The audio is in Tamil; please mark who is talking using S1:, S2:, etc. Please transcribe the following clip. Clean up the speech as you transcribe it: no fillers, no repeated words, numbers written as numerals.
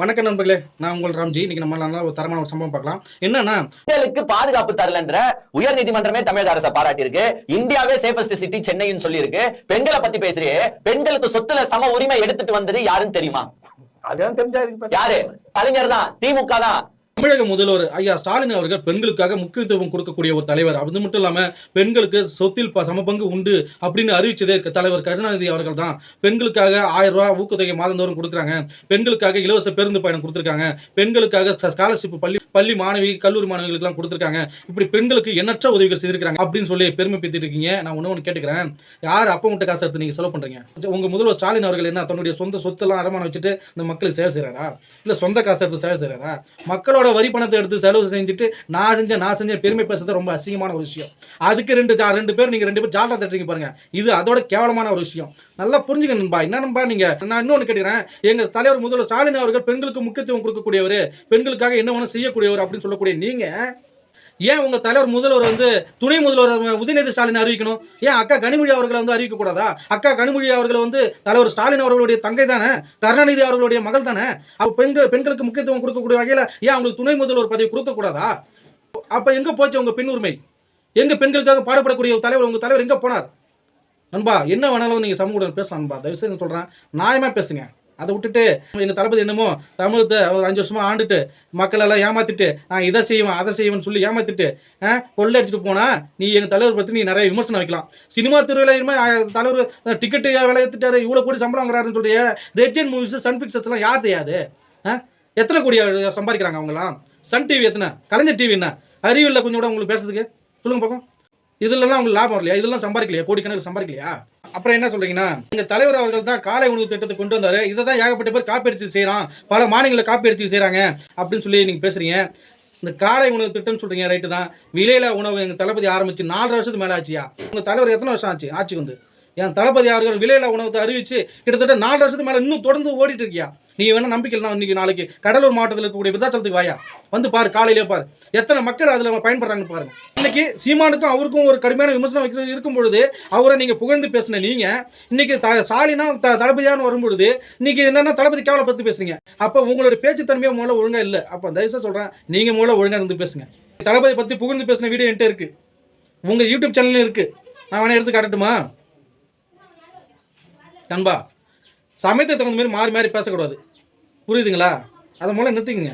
S1: வணக்கம் நண்பர்களே, நான் உங்கள் ராம்ஜி. இன்னைக்கு நம்ம நல்ல ஒரு தரமான ஒரு சம்பவம் பார்க்கலாம். என்னன்னா,
S2: பெண்களுக்கு பாதுகாப்பு தரலன்ற உயர் நீதிமன்றமே தமிழக அரசை பாராட்டி இருக்கு. இந்தியாவே சேஃபஸ்ட் சிட்டி சென்னைன்னு சொல்லி இருக்கு. பெண்களை பத்தி பேசுறியே, பெண்களுக்கு சொத்துல சம உரிமை எடுத்துட்டு வந்தது யாருன்னு தெரியுமா?
S3: அதான் தெரிஞ்சா
S2: யாரு? கலைஞர் தான், திமுக தான்.
S1: தமிழக முதல்வர் ஐயா ஸ்டாலின் அவர்கள் பெண்களுக்காக முக்கியத்துவம் கொடுக்கக்கூடிய ஒரு தலைவர். அது மட்டும் இல்லாம பெண்களுக்கு சொத்தில் சம பங்கு உண்டு அப்படின்னு அறிவிச்சதே தலைவர் கருணாநிதி அவர்கள் தான். பெண்களுக்காக 1000 ரூபாய் ஊக்கத்தொகை மாதந்தோறும் கொடுக்குறாங்க. பெண்களுக்காக இலவச பேருந்து பயணம் கொடுத்துருக்காங்க. பெண்களுக்காக ஸ்காலர்ஷிப் பள்ளி மாணவி கல்லூரி மாணவிகளுக்கு கொடுத்துருக்காங்க. இப்படி பெண்களுக்கு எண்ணற்ற உதவிகள் செய்திருக்காங்க அப்படின்னு சொல்லி பெருமை பேத்திட்டு இருக்கீங்க. நான் ஒன்று கேட்டுக்கிறேன், யார் அப்ப மட்டும் காசு எடுத்து நீங்க செலவு பண்றீங்க? உங்க முதல்வர் ஸ்டாலின் அவர்கள் என்ன தன்னுடைய சொந்த சொத்தெல்லாம் அடமானம் வச்சுட்டு இந்த மக்களுக்கு சேவை செய்யறாரா? இல்ல சொந்த காசு எடுத்து சேவை செய்யறாரா? மக்களோட வரி பணத்தை எடுத்து செலவு செஞ்சுட்டு நான் செஞ்சேன் பெருமை பேசுறது ரொம்ப அசிங்கமான ஒரு விஷயம். அதுக்கு ரெண்டு பேர் நீங்க 2 பேர் ஜாலரா தட்டுறீங்க பாருங்க. இது அதோட கேவலமான ஒரு விஷயம். நல்லா புரிஞ்சுக்க நண்பா. என்ன நண்பா நீங்க? நான் இன்னொன்று கேட்கிறேன், எங்க தலைவர் முதல்வர் ஸ்டாலின் அவர்கள் பெண்களுக்கு முக்கியத்துவம் கொடுக்கக்கூடியவர், பெண்களுக்காக என்ன வேணும் செய்யக்கூடியவர் அப்படின்னு சொல்லக்கூடிய நீங்க ஏன் உங்க தலைவர் முதல்வர் துணை முதல்வர் உதயநிதி ஸ்டாலின் அறிவிக்கணும்? ஏன் அக்கா கனிமொழி அவர்களை அறிவிக்க கூடாதா? அக்கா கனிமொழி அவர்கள் தலைவர் ஸ்டாலின் அவர்களுடைய தங்கை தானே, கருணாநிதி அவர்களுடைய மகள் தானே. அப்ப பெண்களுக்கு முக்கியத்துவம் கொடுக்கக்கூடிய வகையில் ஏன் அவங்களுக்கு துணை முதல்வர் பதவி கொடுக்க கூடாதா? அப்ப எங்க போச்சு உங்க பெண் உரிமை? எங்க பெண்களுக்காக பாடுபடக்கூடிய தலைவர் உங்க தலைவர் எங்க போனார்? நண்பா, என்ன வேணாலும் நீங்க சமூக பேசலாம் நண்பா. தயவுசெய்து சொல்றேன், நியாயமா பேசுங்க. அதை விட்டுட்டு எங்கள் தளபதி என்னமோ தமிழத்தை ஒரு 5 வருஷமாக ஆண்டுட்டு மக்களெல்லாம் ஏமாத்திட்டு நான் இதை செய்வேன் அதை செய்வேன்னு சொல்லி ஏமாத்திட்டு கொள்ளை அடிச்சுட்டு போனால் நீ எங்கள் தலைவர் பற்றி நீ நிறைய விமர்சனம் வைக்கலாம். சினிமா துறையிலுமே தலைவர் டிக்கெட்டு வேலை எடுத்துட்டாரு, இவ்வளோ கோடி சம்பளம் வாங்குறாருன்னு சொல்லிட்டு ரெஜன் மூவிஸ் சன் பிக்சர்ஸ்லாம் யார் தெரியாது? எத்தனை கோடி சம்பாதிக்கிறாங்க அவங்களாம்? சன் டிவி எத்தனை, கலைஞர் டிவி என்ன அறிவில்லை கொஞ்சம் கூட உங்களுக்கு பேசுறதுக்கு? சொல்லுங்க பார்க்கும். இதுலலாம் உங்களுக்கு லாபம் இல்லையா? இதெல்லாம் சம்பாதிக்கலையா? கோடிக்கணக்கில் சம்பாதிக்கலையா? அப்புறம் என்ன சொல்றீங்கன்னா, எங்க தலைவர் அவர்கள் தான் காலை உணவு திட்டத்தை கொண்டு வந்தாரு. இதை தான் ஏகப்பட்ட பேர் காப்பி அடிச்சு செய்யறான், பல மாநிலங்களை காப்பி அடிச்சு செய்யறாங்க அப்படின்னு சொல்லி நீங்க பேசுறீங்க. இந்த காலை உணவு திட்டம்னு சொல்றீங்க, ரைட்டு தான். விலையில உணவு எங்க தளபதி ஆரம்பிச்சு 4 வருஷத்துக்கு மேல ஆச்சியா? உங்க தலைவர் எத்தனை வருஷம் ஆச்சு ஆட்சி என் தளபதி அவர்கள் விலையில உணவத்தை அறிவிச்சு கிட்டத்தட்ட 4 வருஷத்துக்கு மேல இன்னும் தொடர்ந்து ஓடிட்டு இருக்கியா? நீ வேணா நம்பிக்கை இல்லைனா இன்னைக்கு நாளைக்கு கடலூர் மாவட்டத்தில் இருக்கக்கூடிய விருதாச்சலத்துக்கு வாயா, பாரு, காலையிலே பாரு எத்தனை மக்கள் அதில் பயன்படுறாங்க பாருங்க. இன்னைக்கு சீமானுக்கும் அவருக்கும் ஒரு கடுமையான விமர்சனம் இருக்கும் பொழுது அவரை நீங்க புகழ்ந்து பேசின நீங்க இன்னைக்கு ஸ்டாலினா தளபதியானு வரும்பொழுது இன்னைக்கு என்னன்னா தளபதி கேவலப்படுத்தி பேசுறீங்க. அப்ப உங்களுடைய பேச்சு தன்மையை மூலம் ஒழுங்கா இல்லை. அப்ப தயவுசெய்து சொல்றேன், நீங்க மூலம் ஒழுங்கா இருந்து பேசுங்க. தளபதி பத்தி புகழ்ந்து பேசின வீடியோ என்கிட்ட இருக்கு, உங்க யூடியூப் சேனல்ல இருக்கு. நான் வேணா எடுத்து காட்டட்டுமா? நண்பா, சமயத்தை தகுந்த மாதிரி மாறி பேசக்கூடாது, புரியுதுங்களா? அதை மூலம் நிறுத்திக்கங்க.